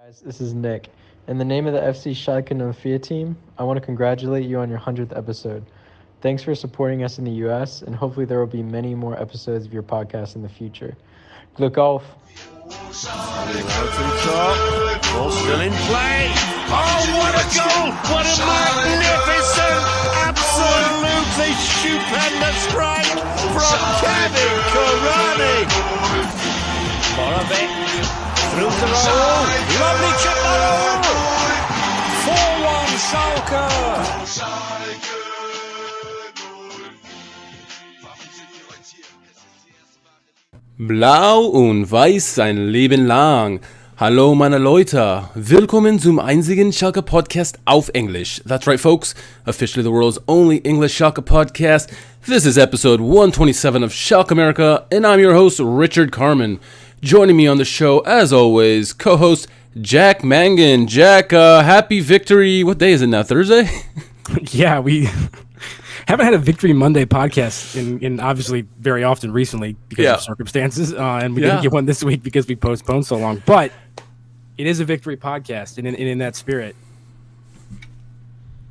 Guys, this is Nick. In the name of the FC Schalke Mafia team, I want to congratulate you on your 100th episode. Thanks for supporting us in the US, and hopefully there will be many more episodes of your podcast in the future. Glück auf! Ball still in play. Oh, what a goal! What a magnificent, absolutely stupendous strike from Kevin Kharman. Moravec through the roll. Lovely chip ball. 4-1 Schalke. Blau und weiß sein Leben lang. Hallo meine Leute, willkommen zum einzigen Schalke Podcast auf English. That's right folks, officially the world's only English Schalke podcast. This is episode 127 of SchalkeMerica, and I'm your host Richard Kharman. Joining me on the show, as always, co-host Jack Mangan. Jack, happy victory. What day is it now, Thursday? Yeah, we haven't had a Victory Monday podcast in obviously very often recently because of circumstances, and we didn't get one this week because we postponed so long. But it is a Victory podcast, and in that spirit,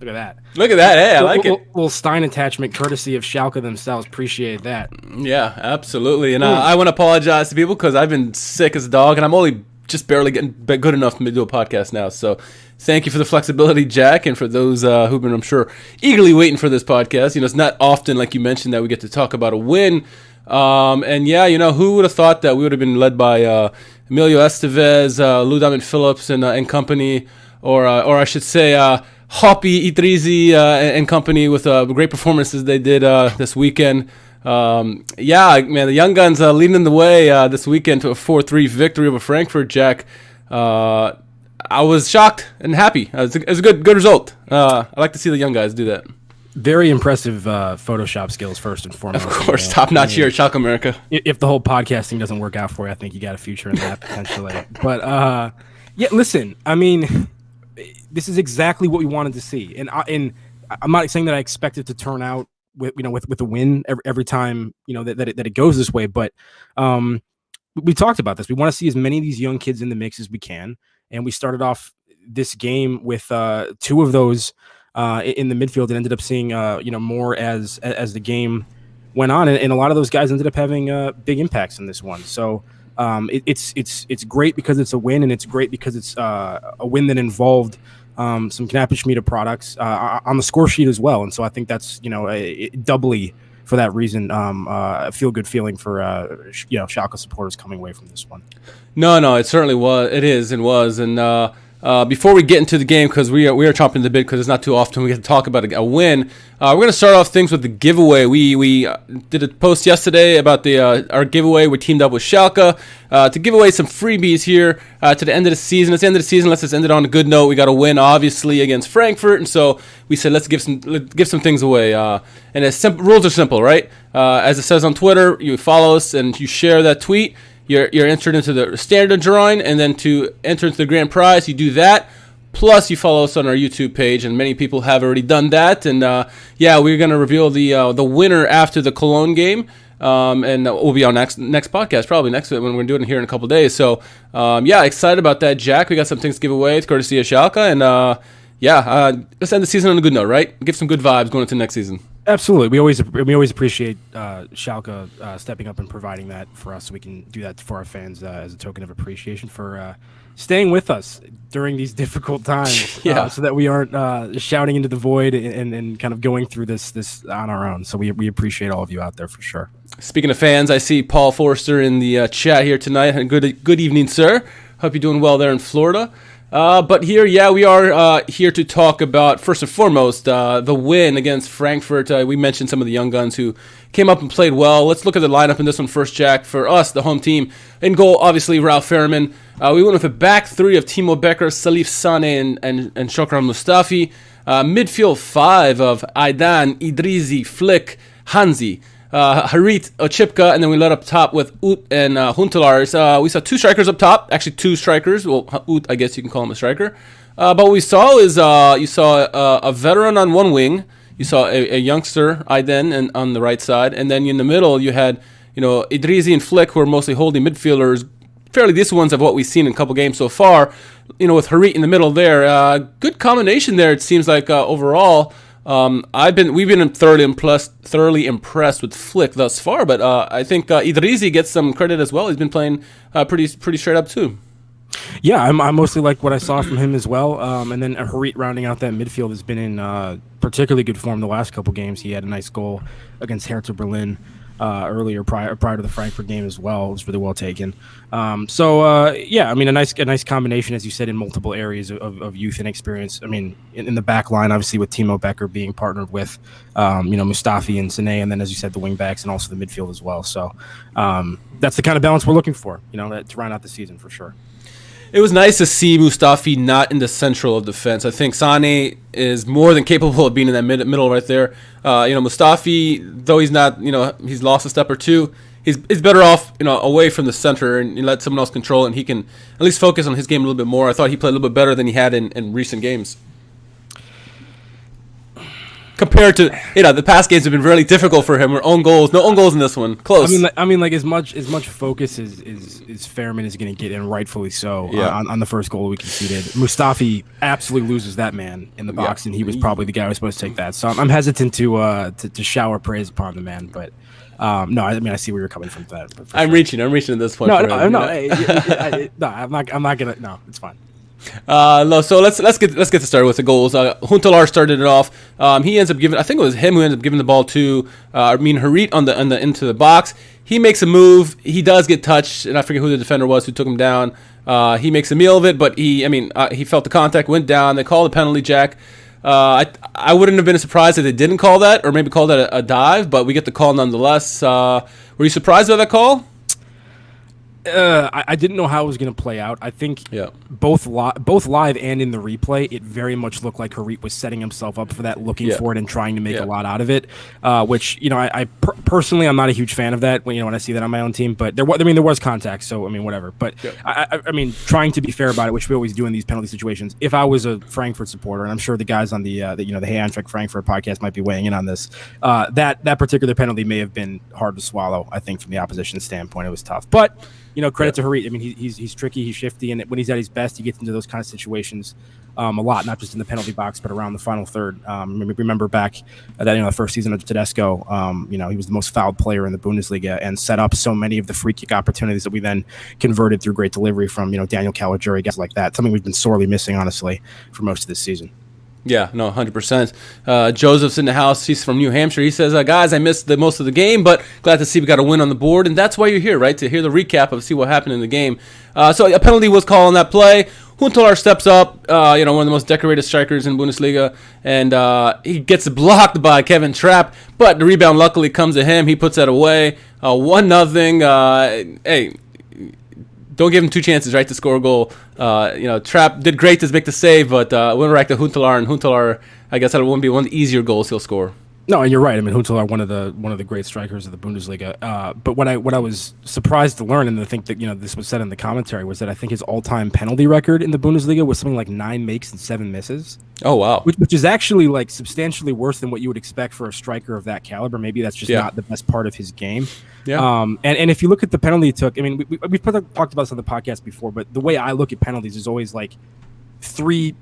look at that. Look at that. Hey, I like it. Little Stein attachment, courtesy of Schalke themselves. Appreciate that. Yeah, absolutely. And I want to apologize to people because I've been sick as a dog, and I'm only just barely getting good enough to do a podcast now. So thank you for the flexibility, Jack, and for those who've been, I'm sure, eagerly waiting for this podcast. You know, it's not often, like you mentioned, that we get to talk about a win. And yeah, you know, who would have thought that we would have been led by Emilio Estevez, Lou Diamond Phillips and company, or I should say Hoppe, Idrizi and company with great performances they did this weekend. Yeah, man, the Young Guns leading the way this weekend to a 4-3 victory over Frankfurt, Jack. I was shocked and happy. It was a good result. I like to see the young guys do that. Very impressive Photoshop skills, first and foremost. Of course, top-notch here at SchalkeMerica. If the whole podcasting doesn't work out for you, I think you got a future in that potentially. But yeah, listen, I mean, this is exactly what we wanted to see, and I'm not saying that I expect it to turn out with a win every time that it goes this way, but we talked about this. We want to see as many of these young kids in the mix as we can, and we started off this game with two of those in the midfield, and ended up seeing more as the game went on, and a lot of those guys ended up having big impacts in this one. So it's great because it's a win, and it's great because it's a win that involved some Knappschmiede products on the score sheet as well. And so I think that's doubly for that reason a feel-good feeling for Schalke supporters coming away from this one. No, it certainly was. It is and was. And before we get into the game, because we are chomping the bit because it's not too often we get to talk about a win, we're going to start off things with the giveaway. We did a post yesterday about our giveaway. We teamed up with Schalke to give away some freebies here to the end of the season. It's the end of the season. Let's just end it on a good note. We got a win, obviously, against Frankfurt, and so we said let's give some things away. And rules are simple, right? As it says on Twitter, you follow us and you share that tweet. You're entered into the standard drawing, and then to enter into the grand prize, you do that. Plus, you follow us on our YouTube page, and many people have already done that. And yeah, we're going to reveal the winner after the Cologne game, and we'll be on next podcast, probably next when we're doing it here in a couple of days. So yeah, excited about that, Jack. We got some things to give away. It's courtesy of Schalke, and let's end the season on a good note, right? Give some good vibes going into next season. Absolutely. We always appreciate Schalke stepping up and providing that for us, so we can do that for our fans as a token of appreciation for staying with us during these difficult times, so that we aren't shouting into the void and kind of going through this on our own. So we appreciate all of you out there for sure. Speaking of fans, I see Paul Forster in the chat here tonight. Good evening, sir. Hope you're doing well there in Florida. But here, we are here to talk about, first and foremost, the win against Frankfurt. We mentioned some of the young guns who came up and played well. Let's look at the lineup in this one first, Jack. For us, the home team, in goal, obviously, Ralf Fährmann. We went with a back three of Timo Becker, Salif Sane, and Shokran Mustafi. Midfield five of Aidan, Idrizi, Flick, Hansi. Harit, Ochipka, and then we led up top with Ut and Huntelaars. We saw two strikers up top, actually two strikers. Well, Ut, I guess you can call him a striker. But what we saw is you saw a veteran on one wing, you saw a youngster, Aiden, and on the right side, and then in the middle you had Idrizi and Flick, who are mostly holding midfielders, fairly decent ones of what we've seen in a couple games so far. With Harit in the middle there, good combination there. It seems like overall. We've been thoroughly impressed with Flick thus far, but I think Idrizi gets some credit as well. He's been playing pretty straight up too. Yeah, I mostly like what I saw from him as well. And then Harit rounding out that midfield has been in particularly good form the last couple games. He had a nice goal against Hertha Berlin earlier prior to the Frankfurt game as well. It was really well taken. Yeah, I mean, a nice combination, as you said, in multiple areas of youth and experience. I mean, in the back line, obviously with Timo Becker being partnered with, Mustafi and Sané, and then, as you said, the wing backs and also the midfield as well. So that's the kind of balance we're looking for, to round out the season for sure. It was nice to see Mustafi not in the central of defense. I think Sané is more than capable of being in that middle right there. Mustafi, though he's not, he's lost a step or two, he's better off, away from the center and let someone else control it, and he can at least focus on his game a little bit more. I thought he played a little bit better than he had in recent games. Compared to, the past games have been really difficult for him. No own goals in this one. Close. I mean, like as much focus as Fairman is going to get, and rightfully so, on the first goal we conceded. Mustafi absolutely loses that man in the box, and he was probably the guy who was supposed to take that. So I'm hesitant to shower praise upon the man, but no, I see where you're coming from. That I'm reaching at this point. No, I'm not gonna. No, it's fine. So let's get started with the goals. Huntelaar started it off. He ends up giving. I think it was him who ended up giving the ball to Harit on the into the box. He makes a move. He does get touched, and I forget who the defender was who took him down. He makes a meal of it, but he felt the contact, went down. They called a penalty, Jack. I wouldn't have been surprised if they didn't call that, or maybe called that a dive, but we get the call nonetheless. Were you surprised by that call? I didn't know how it was going to play out. I think both live and in the replay, it very much looked like Harit was setting himself up for that, looking for it and trying to make a lot out of it. Which I personally, I'm not a huge fan of that. When I see that on my own team, but there was contact, so whatever. But I mean, trying to be fair about it, which we always do in these penalty situations. If I was a Frankfurt supporter, and I'm sure the guys on the Hey Eintracht Frankfurt podcast might be weighing in on this, that particular penalty may have been hard to swallow. I think from the opposition standpoint, it was tough, but. Credit to Harit. I mean, he's tricky, he's shifty, and when he's at his best, he gets into those kind of situations a lot, not just in the penalty box, but around the final third. Remember back that the first season of Tedesco, he was the most fouled player in the Bundesliga and set up so many of the free kick opportunities that we then converted through great delivery from Daniel Caligiuri, guys like that. Something we've been sorely missing, honestly, for most of this season. Yeah, no, 100%. Joseph's in the house. He's from New Hampshire. He says, guys, I missed most of the game, but glad to see we got a win on the board. And that's why you're here, right? To hear the recap of see what happened in the game. So a penalty was called on that play. Huntelaar steps up, one of the most decorated strikers in Bundesliga, and he gets blocked by Kevin Trapp, but the rebound luckily comes to him. He puts that away. 1-0. Hey, don't give him two chances, right, to score a goal. Trapp did great to make the save, but went right to Huntelaar, and Huntelaar, I guess that wouldn't be one of the easier goals he'll score. No, and you're right. I mean, Huntelaar, one of the great strikers of the Bundesliga. But what I was surprised to learn, and I think that this was said in the commentary, was that I think his all-time penalty record in the Bundesliga was something like 9 makes and 7 misses. Oh wow! Which is actually like substantially worse than what you would expect for a striker of that caliber. Maybe that's just not the best part of his game. Yeah. And if you look at the penalty he took, I mean, we've talked about this on the podcast before, but the way I look at penalties is always like three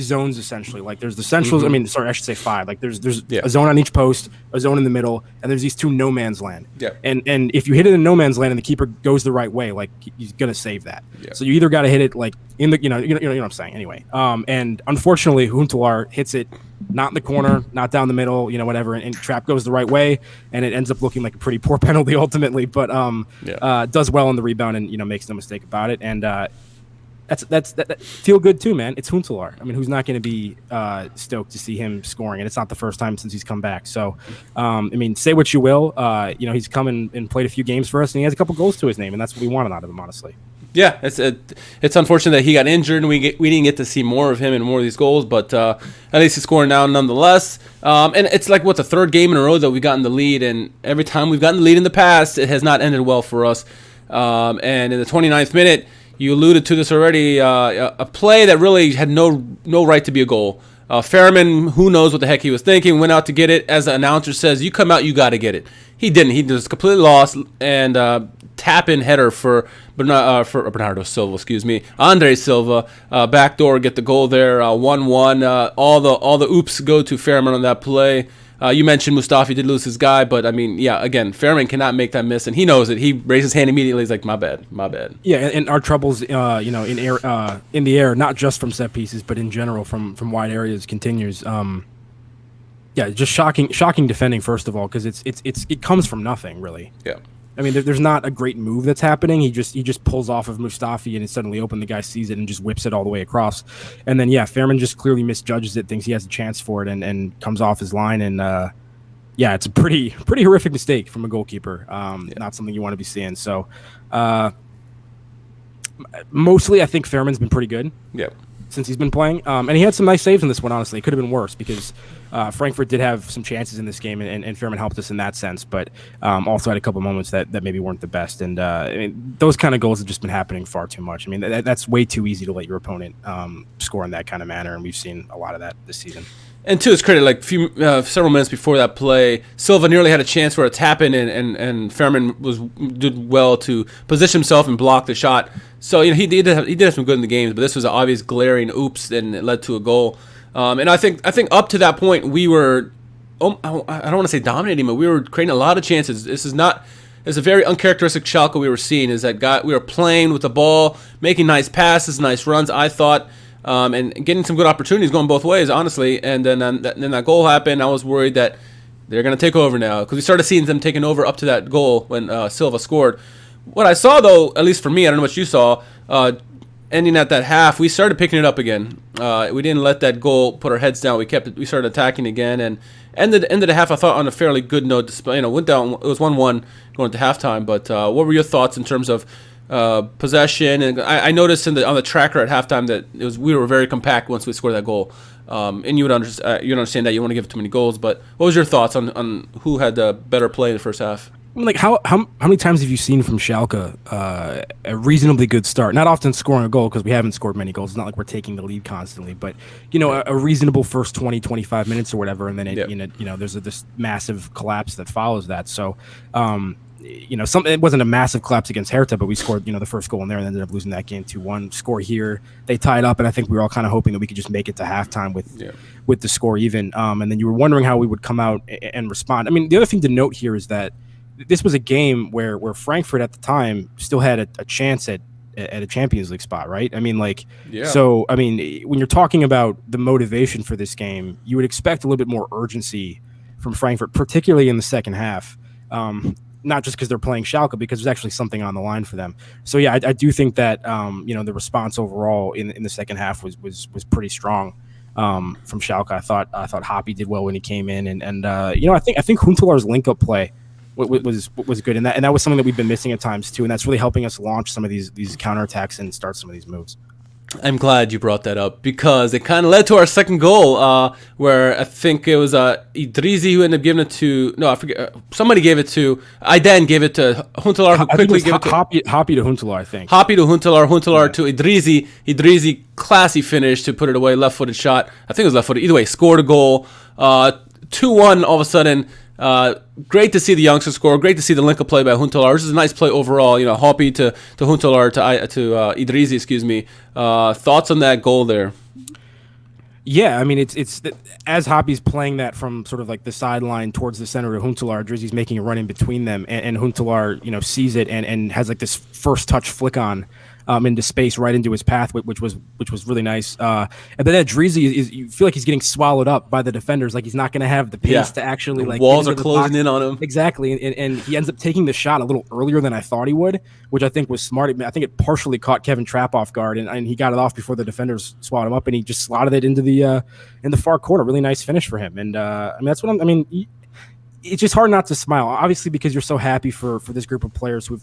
zones essentially. Like there's the centrals. I should say 5. Like there's a zone on each post, a zone in the middle, and there's these 2 no man's land. Yeah. And if you hit it in no man's land and the keeper goes the right way, like he's gonna save that. Yeah. So you either got to hit it like in the you know what I'm saying anyway. And unfortunately, Huntelaar hits it not in the corner, not down the middle, whatever, and Trapp goes the right way, and it ends up looking like a pretty poor penalty ultimately. But does well on the rebound and makes no mistake about it. And That's feel good too, man. It's Huntelaar. I mean, who's not going to be stoked to see him scoring? And it's not the first time since he's come back. So, say what you will. He's come and played a few games for us, and he has a couple goals to his name, and that's what we wanted out of him, honestly. Yeah, it's unfortunate that he got injured, and we didn't get to see more of him and more of these goals. But at least he's scoring now, nonetheless. And it's like the third game in a row that we've gotten the lead, and every time we've gotten the lead in the past, it has not ended well for us. And in the 29th minute. You alluded to this already, a play that really had no right to be a goal. Fairman, who knows what the heck he was thinking, went out to get it. As the announcer says, you come out, you got to get it. He didn't. He was completely lost and tap-in header for Bernardo Silva, Andre Silva, backdoor, get the goal there, 1-1. All the oops go to Fairman on that play. You mentioned Mustafi did lose his guy, but I mean, yeah, again, Fairman cannot make that miss, and he knows it. He raised his hand immediately. He's like, my bad. Yeah, and our troubles, in the air, not just from set pieces, but in general from wide areas, continues. Yeah, just shocking defending first of all, because it comes from nothing really. Yeah. I mean, there's not a great move that's happening. He just pulls off of Mustafi and it's suddenly open. The guy sees it and just whips it all the way across. And then, yeah, Fairman just clearly misjudges it, thinks he has a chance for it, and comes off his line. And, yeah, it's a pretty horrific mistake from a goalkeeper. Not something you want to be seeing. So, mostly I think Fairman's been pretty good. Yeah. Since he's been playing. And he had some nice saves in this one, honestly. It could have been worse because Frankfurt did have some chances in this game, and Fairman helped us in that sense, but also had a couple moments that maybe weren't the best. And I mean, those kind of goals have just been happening far too much. I mean, that's way too easy to let your opponent score in that kind of manner, and we've seen a lot of that this season. And to his credit, like several minutes before that play, Silva nearly had a chance for a tap-in, and Fairman did well to position himself and block the shot. So he did have some good in the games, but this was an obvious glaring oops, and it led to a goal. And I think up to that point we were, I don't want to say dominating, but we were creating a lot of chances. It's a very uncharacteristic Schalke we were seeing. Is that we were playing with the ball, making nice passes, nice runs, I thought. And getting some good opportunities going both ways, honestly. And then that goal happened. I was worried that they're going to take over now because we started seeing them taking over up to that goal when Silva scored. What I saw, though, at least for me, I don't know what you saw, ending at that half, we started picking it up again. We didn't let that goal put our heads down. We started attacking again and ended the half, I thought, on a fairly good note. Went down. It was 1-1 going to halftime. But what were your thoughts in terms of possession? And I noticed on the tracker at halftime that we were very compact once we scored that goal. And you would understand that you don't want to give too many goals. But what was your thoughts on who had the better play in the first half? Like how many times have you seen from Schalke a reasonably good start? Not often scoring a goal because we haven't scored many goals. It's not like we're taking the lead constantly, but a reasonable first 20, 25 minutes or whatever, and then there's this massive collapse that follows that. So it wasn't a massive collapse against Hertha, but we scored the first goal in there and ended up losing that game 2-1. Score here, they tied up, and I think we were all kind of hoping that we could just make it to halftime with the score even. And then you were wondering how we would come out and respond. I mean, the other thing to note here is that this was a game where Frankfurt at the time still had a chance at a Champions League spot, right? I mean, So, I mean, when you're talking about the motivation for this game, you would expect a little bit more urgency from Frankfurt, particularly in the second half. Not just because they're playing Schalke, because there's actually something on the line for them. So, yeah, I do think that, the response overall in the second half was pretty strong from Schalke. I thought Hoppe did well when he came in. And I think Huntelaar's link-up play was good, and that was something that we've been missing at times too, and that's really helping us launch some of these counterattacks and start some of these moves. I'm glad you brought that up because it kind of led to our second goal, where I think it was Idrizi who ended up giving it to. No, I forget. Somebody gave it to. I then gave it to Huntelaar, who quickly gave it to Hoppe to Huntelaar. I think Hoppe to Huntelaar to Idrizi. Idrizi, classy finish to put it away, left-footed shot. I think it was left-footed. Either way, scored a goal. 2-1 all of a sudden. Great to see the youngsters score. Great to see the link-up play by Huntelaar. This is a nice play overall. Hoppe to Huntelaar to Idrizi. Excuse me. Thoughts on that goal there? Yeah, I mean it's as Hoppe's playing that from sort of like the sideline towards the center of Huntelaar. Idrizi's making a run in between them, and Huntelaar sees it and has like this first touch flick on. Into space, right into his path, which was really nice. And then Idrizi you feel like he's getting swallowed up by the defenders. Like he's not going to have the pace to actually the walls are closing in on him. Exactly, and he ends up taking the shot a little earlier than I thought he would, which I think was smart. I think it partially caught Kevin Trapp off guard, and he got it off before the defenders swallowed him up, and he just slotted it into the in the far corner. Really nice finish for him, and that's what it's just hard not to smile, obviously, because you're so happy for this group of players who,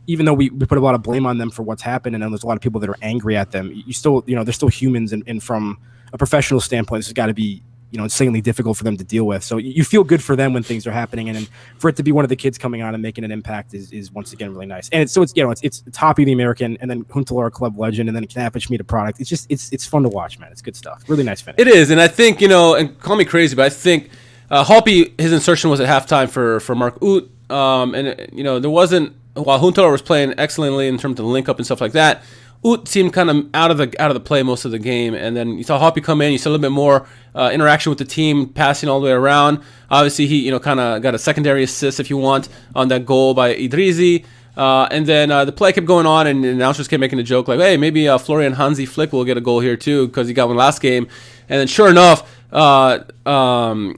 even though we put a lot of blame on them for what's happened, and then there's a lot of people that are angry at them, you still, they're still humans, and from a professional standpoint, this has got to be, insanely difficult for them to deal with. So you feel good for them when things are happening, and then for it to be one of the kids coming on and making an impact is once again really nice. And it's Hoppe, the American, and then Huntelaar, club legend, and then Knapp, Schmid, a product. It's just it's fun to watch, man. It's good stuff. Really nice finish. It is, and I think and call me crazy, but I think Hoppe, his insertion was at halftime for Mark Uth, and there wasn't while Huntelaar was playing excellently in terms of link up and stuff like that, Ut seemed kind of out of the play most of the game, and then you saw Hoppe come in. You saw a little bit more interaction with the team, passing all the way around. Obviously, he kind of got a secondary assist, if you want, on that goal by Idrizi. And then the play kept going on, and the announcers kept making a joke like, "Hey, maybe Florian Hansi Flick will get a goal here too because he got one last game." And then, sure enough,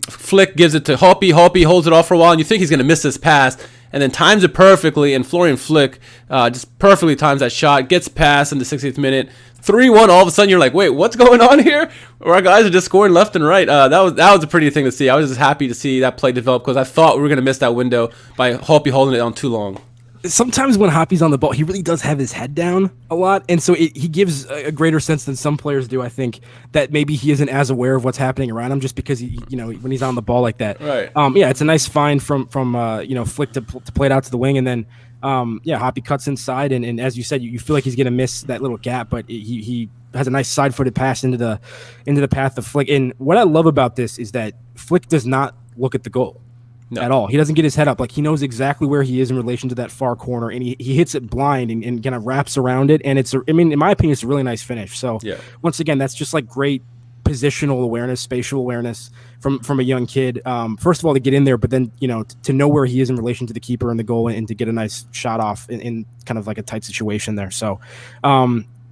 Flick gives it to Hoppe. Hoppe holds it off for a while, and you think he's going to miss this pass. And then times it perfectly, and Florian Flick just perfectly times that shot, gets past in the 60th minute. 3-1, all of a sudden you're like, wait, what's going on here? Our guys are just scoring left and right. That was a pretty thing to see. I was just happy to see that play develop because I thought we were going to miss that window by Hoppe holding it on too long. Sometimes when Hoppe's on the ball, he really does have his head down a lot, and so he gives a greater sense than some players do. I think that maybe he isn't as aware of what's happening around him just because when he's on the ball like that. Right. Yeah, it's a nice find from Flick to play it out to the wing, and then Hoppe cuts inside, and as you said, you feel like he's gonna miss that little gap, but he has a nice side-footed pass into the path of Flick. And what I love about this is that Flick does not look at the goal. No. At all. He doesn't get his head up. Like, he knows exactly where he is in relation to that far corner, and he hits it blind and kind of wraps around it. And in my opinion, it's a really nice finish. So once again, that's just like great positional awareness, spatial awareness from a young kid. First of all, to get in there, but then, to know where he is in relation to the keeper and the goal, and to get a nice shot off in kind of like a tight situation there. So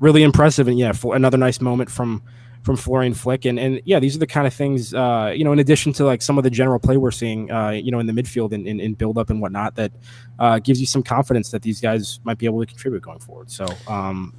really impressive. And another nice moment from Florian Flick, and these are the kind of things, in addition to like some of the general play we're seeing, in the midfield and in build up and whatnot, that gives you some confidence that these guys might be able to contribute going forward. So,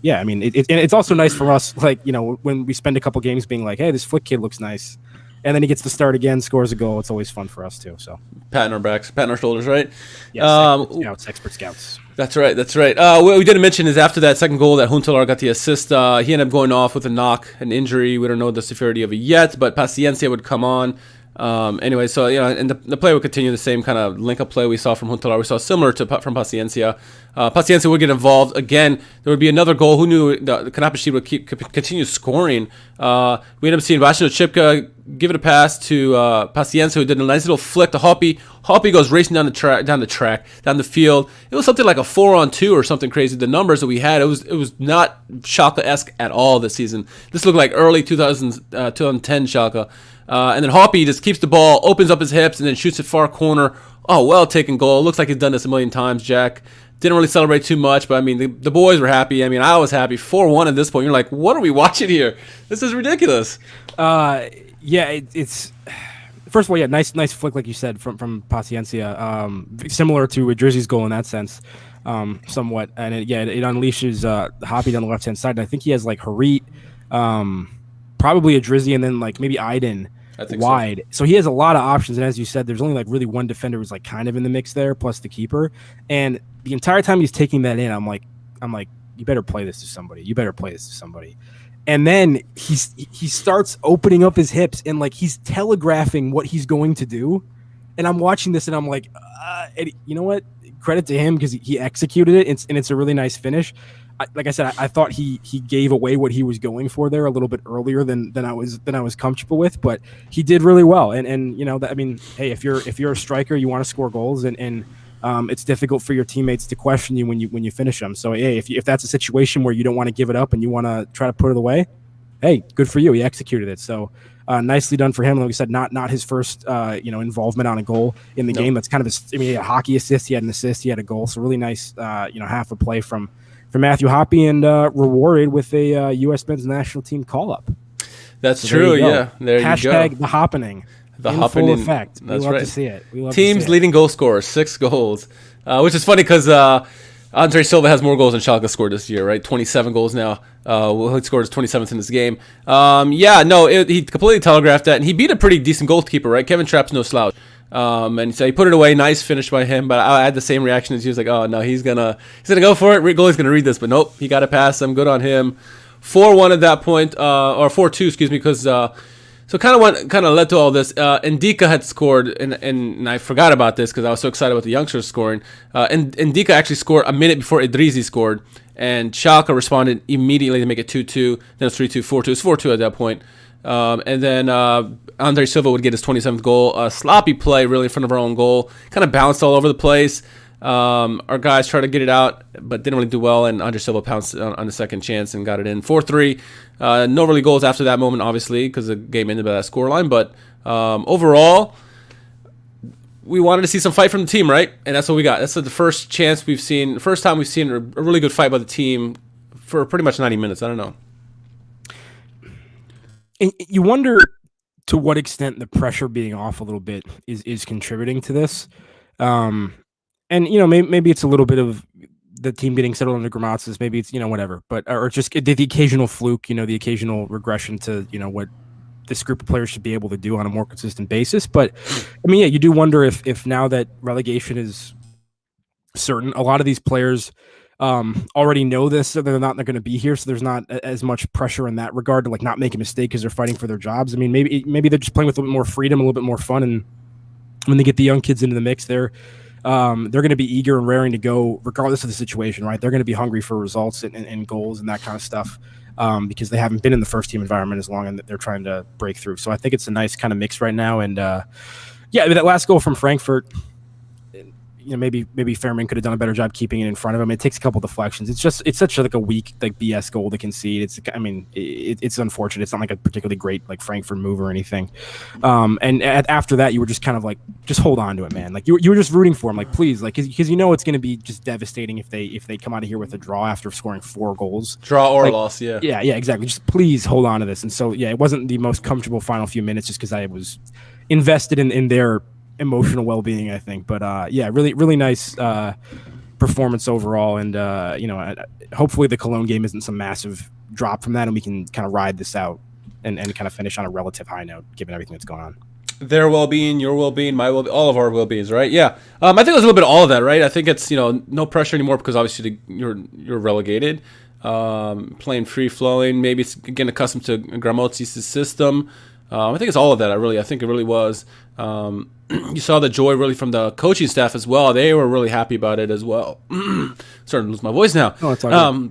it's also nice for us, like, when we spend a couple games being like, hey, this Flick kid looks nice, and then he gets to start again, scores a goal. It's always fun for us too. So patting our backs, patting our shoulders, right? Yes, expert scouts. That's right. What we didn't mention is after that second goal that Huntelaar got the assist, he ended up going off with a knock, an injury. We don't know the severity of it yet, but Paciencia would come on. Anyway, so, and the play would continue the same kind of link-up play we saw from Huntelaar. We saw similar from Paciencia. Paciencia would get involved. Again, there would be another goal. Who knew the Kanapashid would continue scoring? We ended up seeing Vashino Chipka give it a pass to Paciencia, who did a nice little flick to Hoppe. Hoppe goes racing down the field. It was something like a 4-on-2 or something crazy. The numbers that we had, it was not Schalke-esque at all this season. This looked like early 2010 Schalke. And then Hoppe just keeps the ball, opens up his hips, and then shoots it far corner. Oh, well taken goal. Looks like he's done this a million times, Jack. Didn't really celebrate too much, but, the boys were happy. I was happy. 4-1 at this point. You're like, what are we watching here? This is ridiculous. It's first of all, nice flick, like you said, from Paciencia. Similar to Drizzy's goal in that sense, somewhat. And it unleashes Hoppe on the left-hand side. And I think he has, like, Harit, probably a Drizzy, and then, like, maybe Aiden wide. So he has a lot of options, and as you said, there's only like really one defender who's like kind of in the mix there, plus the keeper. And the entire time he's taking that in, I'm like, you better play this to somebody. And then he starts opening up his hips, and like he's telegraphing what he's going to do. And I'm watching this, and I'm like, you know what? Credit to him because he executed it, and it's a really nice finish. Like I said, I thought he gave away what he was going for there a little bit earlier than I was comfortable with, but he did really well. And hey, if you're a striker, you want to score goals, and it's difficult for your teammates to question you when you finish them. So hey, if that's a situation where you don't want to give it up and you want to try to put it away, hey, good for you. He executed it. So nicely done for him. Like we said, not his first involvement on a goal in the game. That's kind of he had a hockey assist, he had an assist, he had a goal. So really nice half a play from Matthew Hoppe, and rewarded with a U.S. men's national team call-up. That's true, yeah. There Hashtag you go. the happening. The in happening. Full effect. That's we love right. to see it. Team's leading goal scorer, 6 goals, which is funny because Andre Silva has more goals than Schalke scored this year, right? 27 goals now. He scored his 27th in this game. He completely telegraphed that, and he beat a pretty decent goalkeeper, right? Kevin Trapp's no slouch. And so he put it away. Nice finish by him. But I had the same reaction as he was like, oh no, he's gonna go for it. Goalie's gonna read this, but nope, he got a pass. I'm good on him. 4-1 at that point, or 4-2, excuse me, because so kind of led to all this. Ndika had scored, and I forgot about this because I was so excited about the youngsters scoring. And Ndika actually scored a minute before Idrizi scored, and Schalke responded immediately to make it 2-2. Then it was 3-2, 4-2. It was 4-2 at that point. And then Andre Silva would get his 27th goal. A sloppy play, really, in front of our own goal. Kind of bounced all over the place. Our guys tried to get it out, but didn't really do well, and Andre Silva pounced on the second chance and got it in. 4-3. No really goals after that moment, obviously, because the game ended by that scoreline. But overall, we wanted to see some fight from the team, right? And that's what we got. That's the first time we've seen a really good fight by the team for pretty much 90 minutes. I don't know. And you wonder to what extent the pressure being off a little bit is contributing to this. And, maybe it's a little bit of the team getting settled under Grammati's. Maybe it's, whatever. But or just the occasional fluke, the occasional regression to, what this group of players should be able to do on a more consistent basis. But, you do wonder if now that relegation is certain, a lot of these players already know this, so they're going to be here, so there's not as much pressure in that regard to not make a mistake because they're fighting for their jobs. Maybe they're just playing with a little bit more freedom, a little bit more fun, and when they get the young kids into the mix, they're going to be eager and raring to go regardless of the situation, right? They're going to be hungry for results and goals and that kind of stuff because they haven't been in the first team environment as long, and they're trying to break through. So I think it's a nice kind of mix right now. And that last goal from Frankfurt, maybe Fairman could have done a better job keeping it in front of him. It takes a couple deflections. It's such a weak BS goal to concede. It's unfortunate. It's not a particularly great Frankfurt move or anything. And after that, you were just kind of just hold on to it, man. You were just rooting for him, please, because it's going to be just devastating if they come out of here with a draw after scoring 4 goals. Draw or loss, yeah. Yeah, exactly. Just please hold on to this. And so it wasn't the most comfortable final few minutes just because I was invested in their emotional well-being, I think. But really, really nice performance overall. And hopefully the Cologne game isn't some massive drop from that, and we can kind of ride this out and kind of finish on a relative high note, given everything that's going on. Their well-being, your well-being, my well-being, all of our well-beings, right? Yeah. I think it was a little bit of all of that, right? I think it's no pressure anymore because obviously you're relegated, playing free-flowing. Maybe it's getting accustomed to Gramozzi's system. I think it's all of that. I think it really was. You saw the joy really from the coaching staff as well. They were really happy about it as well. Starting to lose my voice now. Oh, it's all right.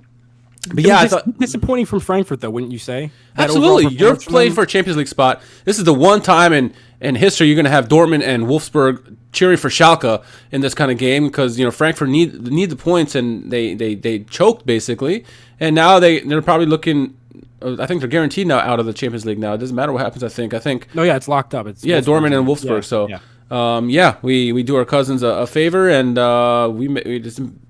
But yeah, I thought disappointing from Frankfurt, though, wouldn't you say? Absolutely. You're playing for a Champions League spot. This is the one time in history you're going to have Dortmund and Wolfsburg cheering for Schalke in this kind of game because Frankfurt need the points, and they choked basically, and now they're probably looking. I think they're guaranteed now out of the Champions League now. It doesn't matter what happens, I think. No, yeah, it's locked up. It's Dortmund and Wolfsburg. We do our cousins a favor, and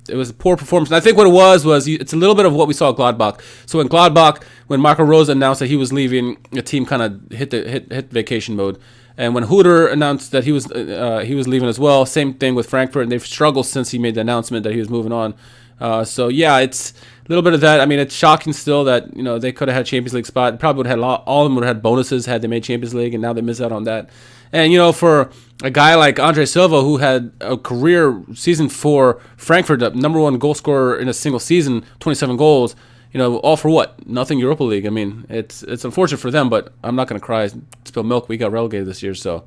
it was a poor performance. And I think what it was it's a little bit of what we saw at Gladbach. So in Gladbach, when Marco Rose announced that he was leaving, the team kind of hit vacation mode. And when Hutter announced that he was leaving as well, same thing with Frankfurt, and they've struggled since he made the announcement that he was moving on. It's a little bit of that. It's shocking still that they could have had a Champions League spot. Probably would have had all of them would have had bonuses had they made Champions League, and now they miss out on that. And for a guy like Andre Silva, who had a career season for Frankfurt, the number 1 goal scorer in a single season, 27 goals. All for what? Nothing Europa League. It's unfortunate for them, but I'm not going to cry, spill milk. We got relegated this year, so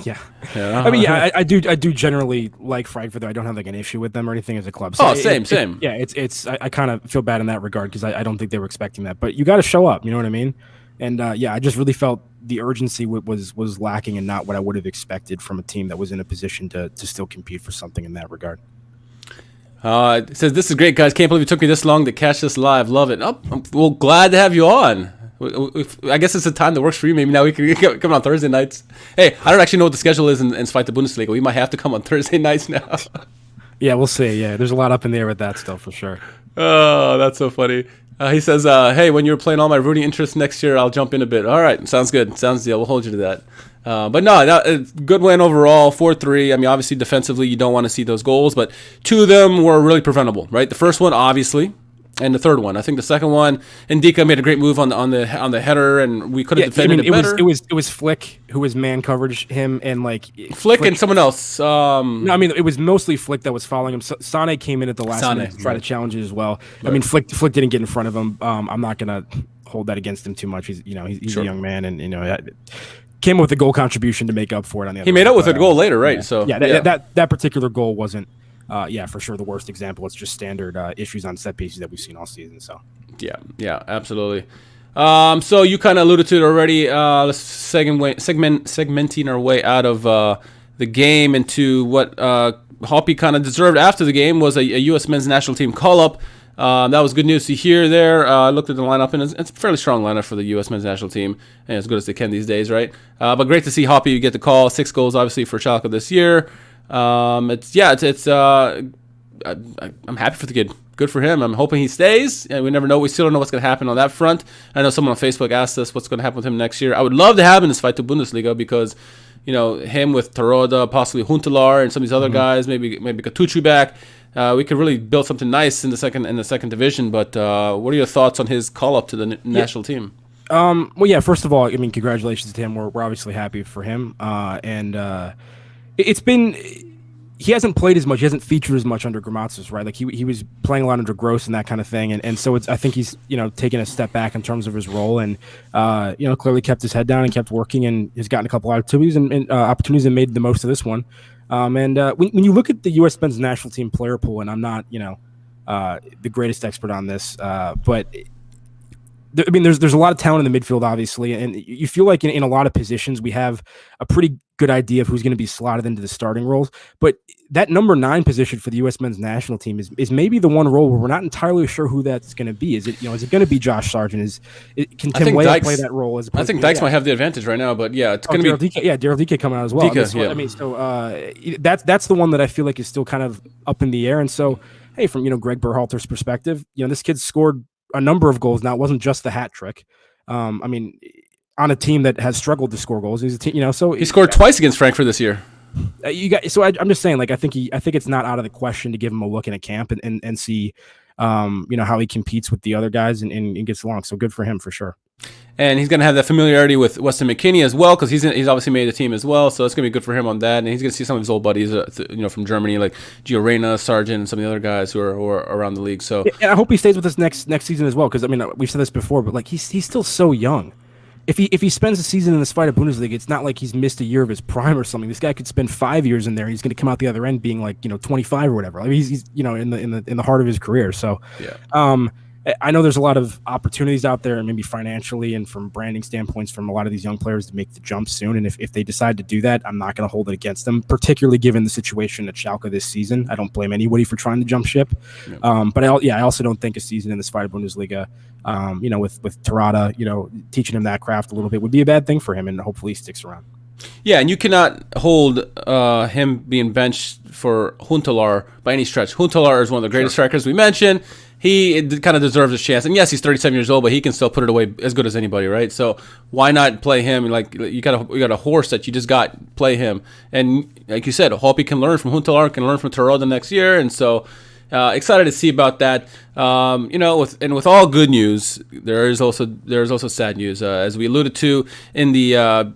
yeah. I do generally like Frankfurt, though. I don't have an issue with them or anything as a club. So same. I kind of feel bad in that regard because I don't think they were expecting that. But you got to show up. You know what I mean? And I just really felt the urgency was lacking and not what I would have expected from a team that was in a position to still compete for something in that regard. It says, "This is great, guys. Can't believe it took me this long to catch this live. Love it. Well, glad to have you on. I guess it's a time that works for you. Maybe now we can come on Thursday nights. Hey, I don't actually know what the schedule is in Fight the Bundesliga. We might have to come on Thursday nights now. Yeah, we'll see. Yeah, there's a lot up in the air with that stuff for sure. Oh, that's so funny. He says, hey, when you're playing all my rooting interests next year, I'll jump in a bit. All right, sounds good. Sounds deal. We'll hold you to that. But no, good win overall, 4-3. Obviously, defensively, you don't want to see those goals, but 2 of them were really preventable, right? The first one, obviously, and the third one. I think the second one, Ndika made a great move on the header, and we could have defended it better. It was Flick who was man coverage him, and Flick and someone else. No, it was mostly Flick that was following him. Sane came in at the last minute to try to challenge it as well. Right. Flick didn't get in front of him. I'm not gonna hold that against him too much. He's sure. A young man, and came up with a goal contribution to make up for it on the other. He made up with a goal later, right? That particular goal wasn't. For sure, the worst example. It's just standard issues on set pieces that we've seen all season. So, yeah, absolutely. So you kind of alluded to it already. Let's segmenting our way out of the game into what Hoppe kind of deserved after the game was a U.S. men's national team call-up. That was good news to hear there. I looked at the lineup, and it's a fairly strong lineup for the U.S. men's national team, and as good as they can these days, right? But great to see Hoppe get the call. 6 goals, obviously, for Schalke this year. I'm happy for the kid. Good for him. I'm hoping he stays. And we never know. We still don't know what's going to happen on that front. I know someone on Facebook asked us what's going to happen with him next year. I would love to have him in this fight to Bundesliga because, him with Terodde, possibly Huntelaar, and some of these other guys, maybe Katuchu back. We could really build something nice in the second division. But what are your thoughts on his call up to the national team? First of all, I mean, congratulations to him. We're obviously happy for him. It's been. He hasn't played as much. He hasn't featured as much under Gramatsis, right? Like he was playing a lot under Gross and that kind of thing, and so I think he's taken a step back in terms of his role, and clearly kept his head down and kept working, and has gotten a couple opportunities and made the most of this one. When you look at the U.S. men's national team player pool, and I'm not the greatest expert on this, but there's a lot of talent in the midfield, obviously, and you feel like in a lot of positions we have a pretty good idea of who's going to be slotted into the starting roles. But that number 9 position for the U.S. men's national team is maybe the one role where we're not entirely sure who that's going to be. Is it going to be Josh Sargent? Can Tim Weah play that role? I think Dykes might have the advantage right now, but yeah, it's going to be Daryl DK coming out as well. That's the one that I feel like is still kind of up in the air. And so, hey, from Greg Berhalter's perspective, this kid scored a number of goals. Now, it wasn't just the hat trick. On a team that has struggled to score goals, he's a team, so he scored twice against Frankfurt this year. I'm just saying, like, I think it's not out of the question to give him a look in a camp and see, how he competes with the other guys and gets along. So good for him for sure. And he's going to have that familiarity with Weston McKennie as well, because he's obviously made a team as well. So it's going to be good for him on that. And he's going to see some of his old buddies, from Germany, like Gio Reyna, Sargent, and some of the other guys who are around the league. So and I hope he stays with us next season as well, because we've said this before, but like he's still so young. If he spends a season in this fight at Bundesliga, it's not like he's missed a year of his prime or something. This guy could spend 5 years in there. He's going to come out the other end being like 25 or whatever. I mean, he's in the heart of his career. So yeah. I know there's a lot of opportunities out there, and maybe financially and from branding standpoints from a lot of these young players to make the jump soon. And if they decide to do that, I'm not going to hold it against them, particularly given the situation at Schalke this season. I don't blame anybody for trying to jump ship. Yeah. But I also don't think a season in this fight of Bundesliga, with Terodde, teaching him that craft a little bit would be a bad thing for him, and hopefully he sticks around. Yeah, and you cannot hold him being benched for Huntelaar by any stretch. Huntelaar is one of the greatest strikers we mentioned. He kind of deserves a chance. And yes, he's 37 years old, but he can still put it away as good as anybody, right? So why not play him? Like you got a horse that you just got, play him. And like you said, Hoppe can learn from Huntelaar, can learn from Terodde next year, and so excited to see about that. With all good news, there is also sad news, as we alluded to in the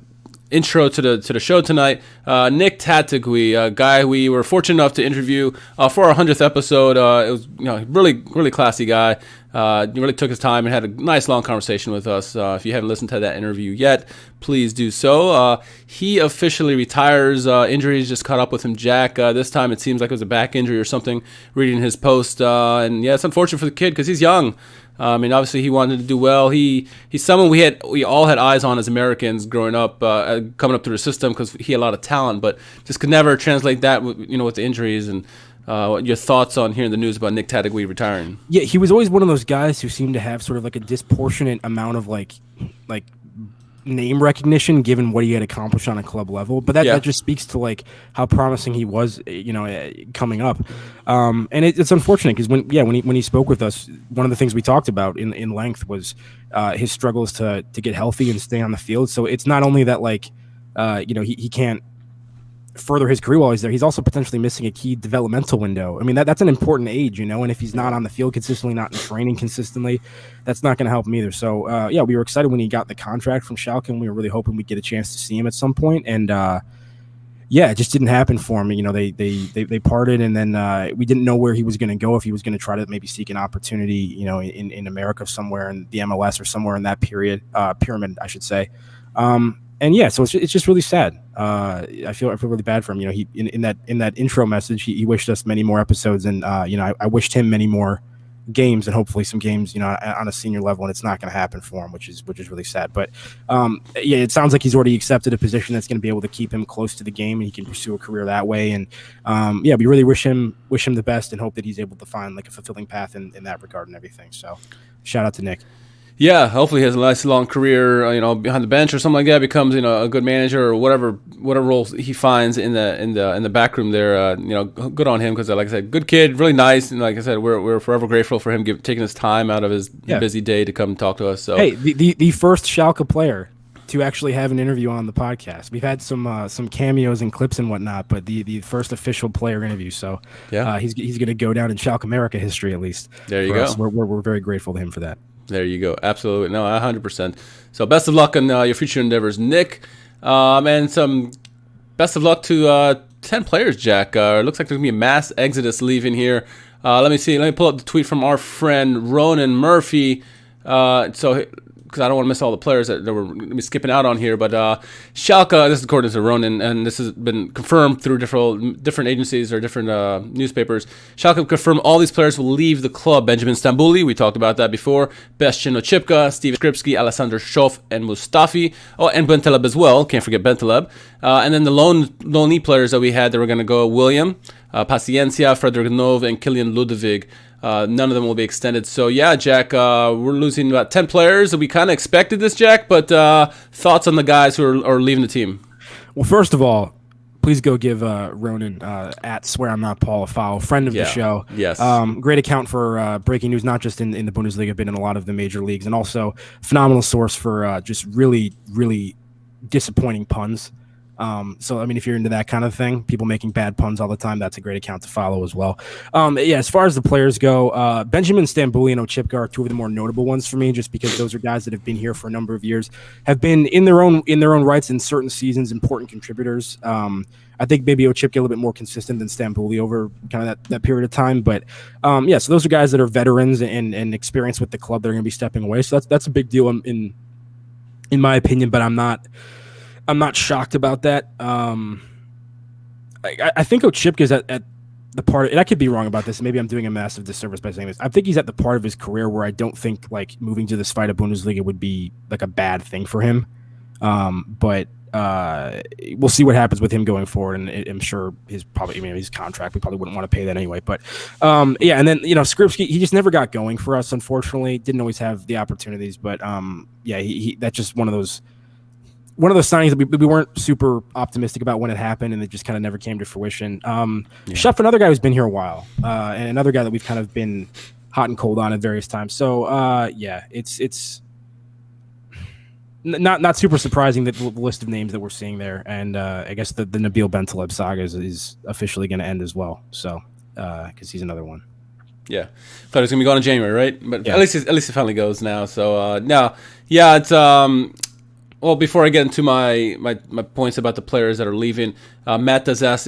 intro to the show tonight. Nick Tatigui, a guy we were fortunate enough to interview for our 100th episode. It was really classy guy. He really took his time and had a nice long conversation with us. If you haven't listened to that interview yet, please do so. He officially retires. Injuries just caught up with him, Jack. This time it seems like it was a back injury or something, reading his post. And yeah, it's unfortunate for the kid because he's young. Obviously he wanted to do well. He's someone we all had eyes on as Americans growing up, coming up through the system, because he had a lot of talent, but just could never translate that with the injuries. And your thoughts on hearing the news about Nick Tatigui retiring? Yeah, he was always one of those guys who seemed to have sort of like a disproportionate amount of like name recognition given what he had accomplished on a club level, but that just speaks to like how promising he was, coming up. And it's unfortunate because when he spoke with us, one of the things we talked about in length was his struggles to get healthy and stay on the field. So it's not only that he can't further his career while he's there, he's also potentially missing a key developmental window. I mean, that's an important age, and if he's not on the field consistently, not in training consistently, that's not going to help him either. So we were excited when he got the contract from Schalke, and we were really hoping we'd get a chance to see him at some point. And it just didn't happen for him. They parted, and then we didn't know where he was going to go, if he was going to try to maybe seek an opportunity, in America somewhere, in the MLS or somewhere in that pyramid, I should say. So it's just really sad. I feel really bad for him. In that intro message, he wished us many more episodes, and I wished him many more games and hopefully some games, on a senior level, and it's not going to happen for him, which is really sad. But it sounds like he's already accepted a position that's going to be able to keep him close to the game, and he can pursue a career that way. And we really wish him the best and hope that he's able to find like a fulfilling path in that regard and everything. So shout out to Nick. Yeah, hopefully he has a nice long career, behind the bench or something like that. Becomes, a good manager or whatever role he finds in the back room there. Good on him because, like I said, good kid, really nice, and like I said, we're forever grateful for him taking his time out of his busy day to come talk to us. So hey, the first Schalke player to actually have an interview on the podcast. We've had some cameos and clips and whatnot, but the first official player interview. So he's going to go down in SchalkeMerica history at least. There you go. We're very grateful to him for that. There you go. Absolutely. No, 100%. So best of luck on your future endeavors, Nick. And some best of luck to 10 players, Jack. It looks like there's going to be a mass exodus leaving here. Let me see. Let me pull up the tweet from our friend Ronan Murphy. Because I don't want to miss all the players that we're going to be skipping out on here. But Schalke, this is according to Ronan, and this has been confirmed through different agencies or different newspapers. Schalke confirmed all these players will leave the club. Benjamin Stambouli, we talked about that before. Bestjan Ochipka, Steven Skripski, Alessandro Schoff, and Mustafi. Oh, and Bentaleb as well. Can't forget Bentaleb. And then the loanee players that we had that were going to go, William, Paciencia, Frederick Nove, and Kilian Ludwig. None of them will be extended. So, yeah, Jack, we're losing about 10 players. We kind of expected this, Jack, but thoughts on the guys who are leaving the team? Well, first of all, please go give Ronan at Swear I'm Not Paul a follow, friend of the show. Yes. Great account for breaking news, not just in the Bundesliga, but in a lot of the major leagues, and also phenomenal source for just really, really disappointing puns. So, I mean, if you're into that kind of thing, people making bad puns all the time, that's a great account to follow as well. As far as the players go, Benjamin Stambouli and Ochipka are two of the more notable ones for me, just because those are guys that have been here for a number of years, have been in their own rights in certain seasons, important contributors. I think maybe Ochipka a little bit more consistent than Stambouli over kind of that period of time. But, so those are guys that are veterans and experienced with the club that are going to be stepping away. So that's a big deal in my opinion, but I'm not shocked about that. I think Ochipka's at the part, and I could be wrong about this. Maybe I'm doing a massive disservice by saying this. I think he's at the part of his career where I don't think like moving to this fight of Bundesliga would be like a bad thing for him. But we'll see what happens with him going forward. And I'm sure his contract, we probably wouldn't want to pay that anyway. But and then Skripski, he just never got going for us. Unfortunately, didn't always have the opportunities. But that's just one of those signings that we weren't super optimistic about when it happened, and it just kind of never came to fruition. Schuff, another guy who's been here a while, and another guy that we've kind of been hot and cold on at various times. So, it's not super surprising that the list of names that we're seeing there, and I guess the Nabil Bentaleb saga is officially going to end as well. So, because he's another one. Yeah, thought it was going to be going in January, right? But at least it finally goes now. So it's Well, before I get into my points about the players that are leaving, Matt does ask,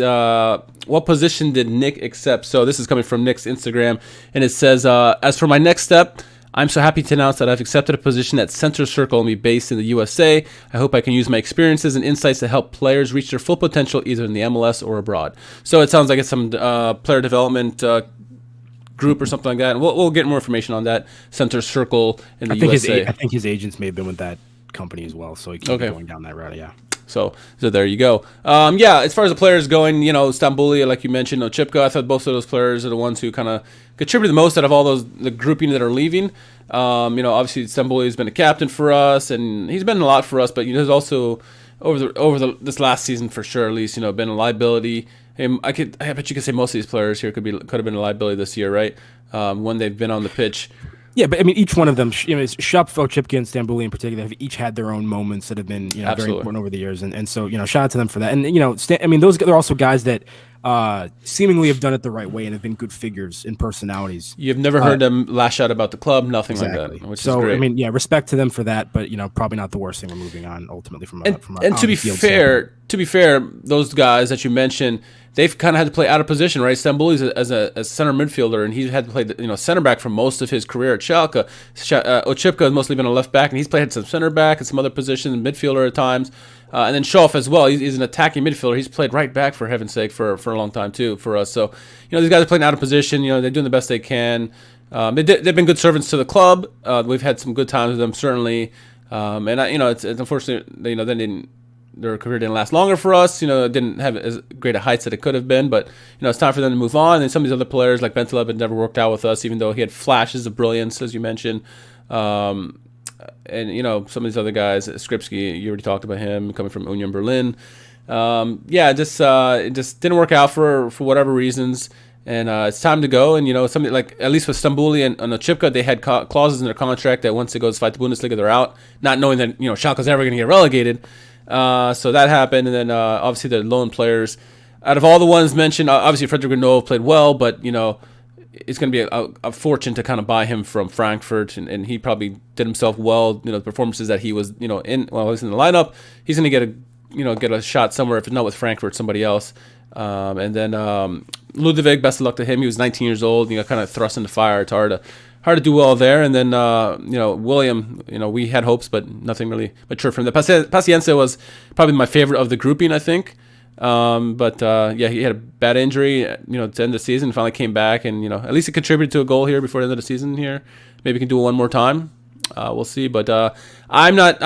what position did Nick accept? So this is coming from Nick's Instagram, and it says, as for my next step, I'm so happy to announce that I've accepted a position at Center Circle and be based in the USA. I hope I can use my experiences and insights to help players reach their full potential either in the MLS or abroad. So it sounds like it's some player development group or something like that. And we'll get more information on that Center Circle in the USA. I think his agents may have been with that company as well, so he can be going down that route. So there you go. As far as the players going, Stambouli, like you mentioned, Ochipka, I thought both of those players are the ones who kind of contribute the most out of all the grouping that are leaving. Obviously Stambouli has been a captain for us, and he's been a lot for us, but he's also over this last season for sure, at least, been a liability. I bet you could say most of these players here could have been a liability this year, right? When they've been on the pitch. Yeah, but I mean, each one of them, Schupp, Ochipka, and Stambouli in particular, have each had their own moments that have been, very important over the years, and so shout out to them for that. And they're also guys that seemingly have done it the right way and have been good figures and personalities. You've never heard them lash out about the club, nothing like that, which is great. I mean, respect to them for that, but probably not the worst thing. We're moving on ultimately from to be fair, those guys that you mentioned, they've kind of had to play out of position, right? Stambouli as a center midfielder, and he's had to play center back for most of his career at Schalke. Ochipka has mostly been a left back, and he's played some center back and some other positions, midfielder at times. And then Schoff as well. He's an attacking midfielder. He's played right back, for heaven's sake, for a long time too for us. So, these guys are playing out of position. They're doing the best they can. They've been good servants to the club. We've had some good times with them, certainly. It's unfortunately, their career didn't last longer for us. It didn't have as great a heights that it could have been. But it's time for them to move on. And some of these other players, like Bentaleb, had never worked out with us, even though he had flashes of brilliance, as you mentioned. And some of these other guys, Skripski, you already talked about him coming from Union Berlin. It just didn't work out for whatever reasons. And it's time to go. And, something like, at least with Stambouli and Ochipka, they had clauses in their contract that once it goes fight the Bundesliga, they're out, not knowing that, Schalke's never going to get relegated. So that happened. And then, obviously, the loan players, out of all the ones mentioned, obviously, Frederick Renault played well, but, it's going to be a fortune to kind of buy him from Frankfurt. And he probably did himself well, the performances that he was, he's in the lineup. He's going to get a shot somewhere, if it's not with Frankfurt, somebody else. And then Ludwig, best of luck to him. He was 19 years old, kind of thrust in the fire. It's hard to do well there. And then William, we had hopes, but nothing really matured from that. Pacienza was probably my favorite of the grouping, I think. He had a bad injury, to end the season. Finally came back, and at least he contributed to a goal here before the end of the season. Here, maybe he can do it one more time. We'll see. But I'm not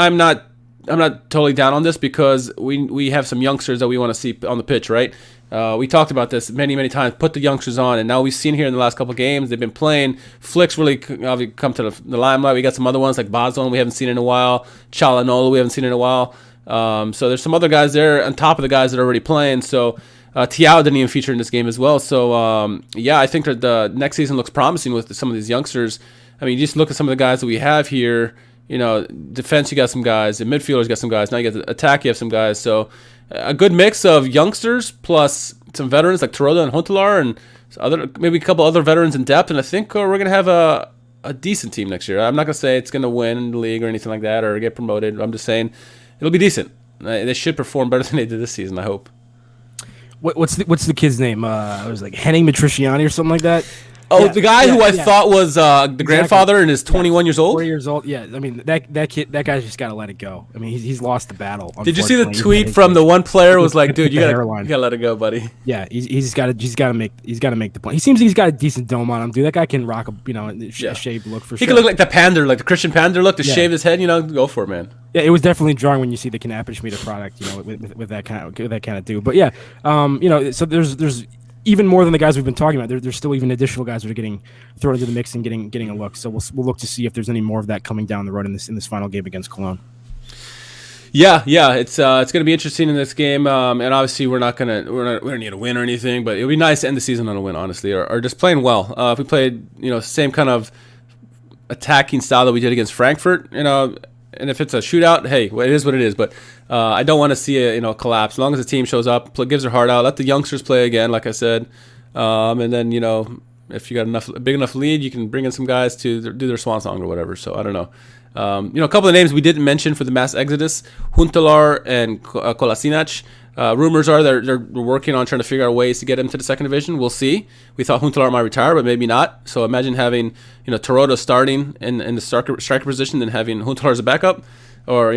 totally down on this, because we have some youngsters that we want to see on the pitch, right? We talked about this many times. Put the youngsters on, and now we've seen here in the last couple of games they've been playing. Flick's really come to the limelight. We got some other ones like Bozon we haven't seen in a while. Chalanolo we haven't seen in a while. So there's some other guys there on top of the guys that are already playing. So Thiaw didn't even feature in this game as well. So I think that the next season looks promising with some of these youngsters. I mean, you just look at some of the guys that we have here. Defense, you got some guys. In midfielders, you got some guys. Now you got the attack, you have some guys. So a good mix of youngsters plus some veterans like Terodde and Huntelaar, and maybe a couple other veterans in depth. And I think we're going to have a decent team next year. I'm not going to say it's going to win the league or anything like that or get promoted. I'm just saying it'll be decent. They should perform better than they did this season, I hope. What's the kid's name? It was like Henning Matriciani or something like that. Oh, the guy who I thought was the grandfather and is 21 years old? 4 years old, yeah. I mean, that kid, that guy's just got to let it go. I mean, he's lost the battle. Did you see the tweet from the one player? Was like, dude, you gotta let it go, buddy. Yeah, he's got to make the point. He seems he's got a decent dome on him, dude. That guy can rock a shaved look for sure. He can look like the Pander, like the Christian Pander look, to shave his head. Go for it, man. Yeah, it was definitely jarring when you see the Knappishmeter product, with that kind of dude. But yeah, so there's even more than the guys we've been talking about. There's still even additional guys that are getting thrown into the mix and getting a look. So we'll look to see if there's any more of that coming down the road in this final game against Cologne. Yeah, it's going to be interesting in this game, and obviously we don't need a win or anything, but it would be nice to end the season on a win, honestly, or just playing well. If we played same kind of attacking style that we did against Frankfurt, and if it's a shootout, hey, it is what it is. But I don't want to see a collapse. As long as the team shows up, gives their heart out, let the youngsters play again, like I said, and then if you got a big enough lead, you can bring in some guys to do their swan song or whatever. So I don't know. A couple of names we didn't mention for the mass exodus: Huntelaar and Kolasinac. Rumors are they're working on trying to figure out ways to get him to the second division. We'll see. We thought Huntelaar might retire, but maybe not. So imagine having Terodde starting in the striker position, and having Huntelaar as a backup, or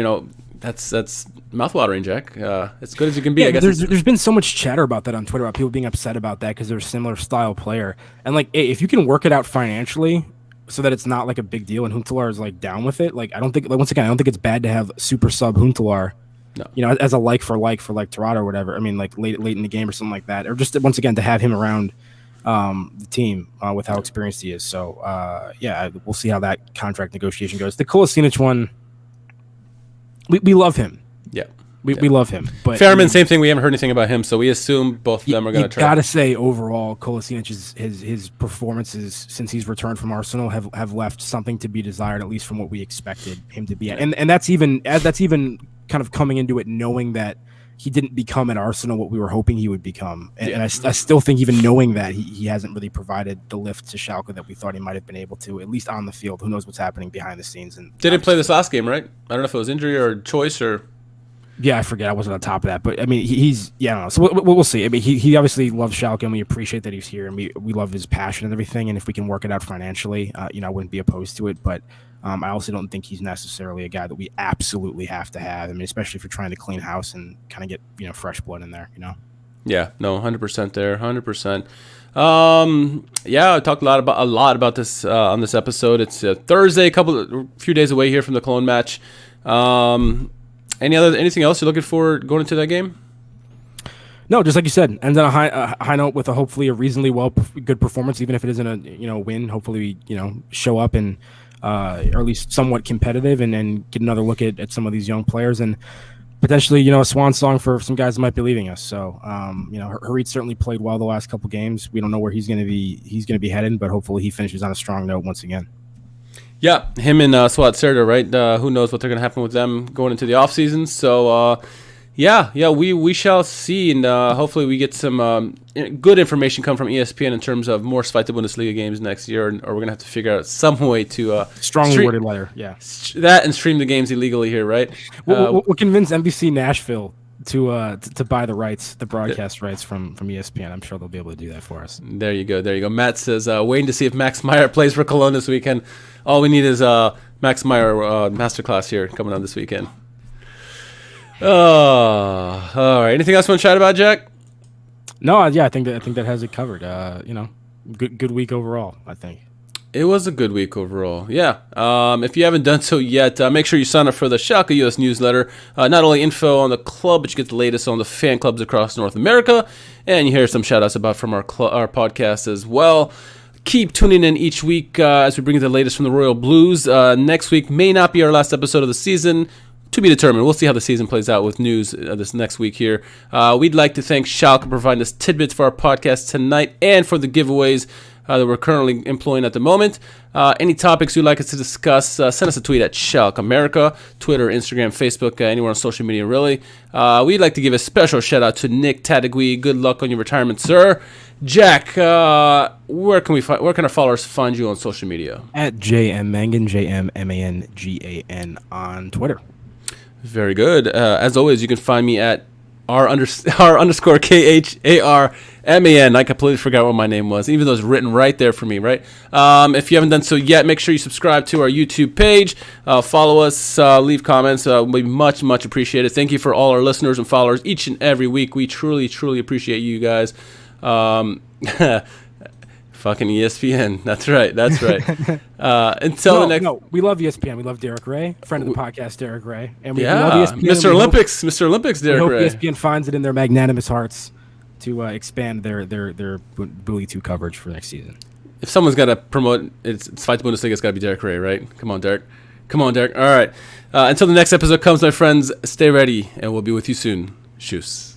that's mouthwatering, Jack. As good as you can be. Yeah, I guess there's been so much chatter about that on Twitter, about people being upset about that because they're a similar style player, and like, hey, if you can work it out financially so that it's not like a big deal, and Huntelaar is like down with it, like I don't think it's bad to have super sub Huntelaar. No. As a like Terodde or whatever. I mean, like late in the game or something like that, or just once again to have him around the team with how experienced he is. So we'll see how that contract negotiation goes. The Kolasinac one, we love him. Yeah, we love him. But Fairman, same thing. We haven't heard anything about him, so we assume both of them are going to try. Gotta say, overall, Kolasinac his performances since he's returned from Arsenal have left something to be desired, at least from what we expected him to be at. And that's even kind of coming into it knowing that he didn't become at Arsenal what we were hoping he would become. And I still think even knowing that he hasn't really provided the lift to Schalke that we thought he might have been able to, at least on the field. Who knows what's happening behind the scenes. And didn't play this last game, right? I don't know if it was injury or choice or... Yeah, I forget. I wasn't on top of that, but I mean, he's I don't know. So we'll see. I mean, he obviously loves Schalke, and we appreciate that he's here, and we love his passion and everything. And if we can work it out financially, I wouldn't be opposed to it. But I also don't think he's necessarily a guy that we absolutely have to have. I mean, especially if you're trying to clean house and kind of get fresh blood in there. Yeah, no, 100% there, 100%. I talked a lot about this on this episode. It's Thursday, a few days away here from the Cologne match. Anything else you're looking for going into that game? No, just like you said, end on a high note with hopefully a reasonably good performance, even if it isn't a win. Hopefully we show up and or at least somewhat competitive, and then get another look at some of these young players, and potentially a swan song for some guys that might be leaving us. So Harit certainly played well the last couple games. We don't know where he's going to be headed, but hopefully he finishes on a strong note once again. Yeah, him and Swat Serda, right? Who knows what's going to happen with them going into the offseason. So, we shall see. And hopefully we get some good information come from ESPN in terms of more Zweite Bundesliga games next year. Or we're going to have to figure out some way to... strongly worded letter, yeah. That and stream the games illegally here, right? We'll convince NBC Nashville to buy the broadcast rights from ESPN. I'm sure they'll be able to do that for us. There you go. Matt says, waiting to see if Max Meyer plays for Cologne this weekend. All we need is Max Meyer masterclass here coming on this weekend. All right. Anything else you want to chat about, Jack? No, I think that has it covered. Good week overall, I think. It was a good week overall, yeah. If you haven't done so yet, make sure you sign up for the Schalke US newsletter. Not only info on the club, but you get the latest on the fan clubs across North America, and you hear some shout-outs from our podcast as well. Keep tuning in each week as we bring you the latest from the Royal Blues. Next week may not be our last episode of the season. To be determined. We'll see how the season plays out with news this next week here. We'd like to thank Schalke for providing us tidbits for our podcast tonight and for the giveaways that we're currently employing at the moment. Any topics you'd like us to discuss, send us a tweet at SchalkeMerica, Twitter, Instagram, Facebook, anywhere on social media, really. We'd like to give a special shout-out to Nick Tadagui. Good luck on your retirement, sir. Jack, where can our followers find you on social media? At JM Mangan, JMMangan on Twitter. Very good. As always, you can find me at R_KHARMAN. I completely forgot what my name was, even though it's written right there for me, right? If you haven't done so yet, make sure you subscribe to our YouTube page. Follow us, leave comments. We much, much appreciate it. Thank you for all our listeners and followers each and every week. We truly, truly appreciate you guys. Fucking ESPN. That's right. Until the next. No, we love ESPN. We love Derek Ray, friend of the podcast, Derek Ray, and we love ESPN. Mr. Olympics, Derek Ray. Ray. ESPN finds it in their magnanimous hearts to expand their Bully 2 coverage for next season. If someone's got to promote it's Zweite Bundesliga, it's got to be Derek Ray, right? Come on, Derek. All right. Until the next episode comes, my friends, stay ready, and we'll be with you soon. Tschüss.